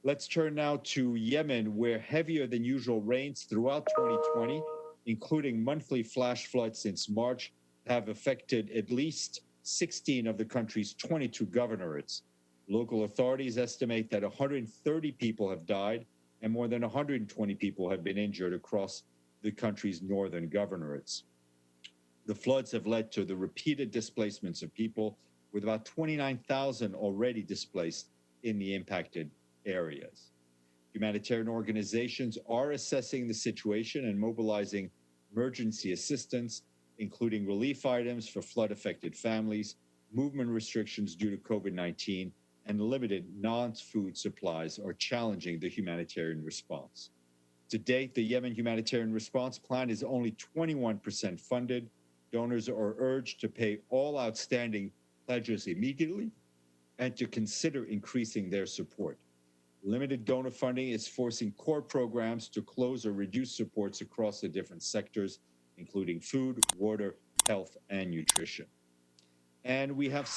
Let's turn now to Yemen, where heavier than usual rains throughout 2020, including monthly flash floods since March, have affected at least 16 of the country's 22 governorates. Local authorities estimate that 130 people have died and more than 120 people have been injured across the country's northern governorates. The floods have led to the repeated displacements of people, with about 29,000 already displaced in the impacted areas. Humanitarian organizations are assessing the situation and mobilizing emergency assistance, including relief items for flood-affected families, movement restrictions due to COVID-19, and limited non-food supplies are challenging the humanitarian response. To date, the Yemen Humanitarian Response Plan is only 21% funded. Donors are urged to pay all outstanding pledges immediately and to consider increasing their support. Limited donor funding is forcing core programs to close or reduce supports across the different sectors, including food, water, health, and nutrition. And we have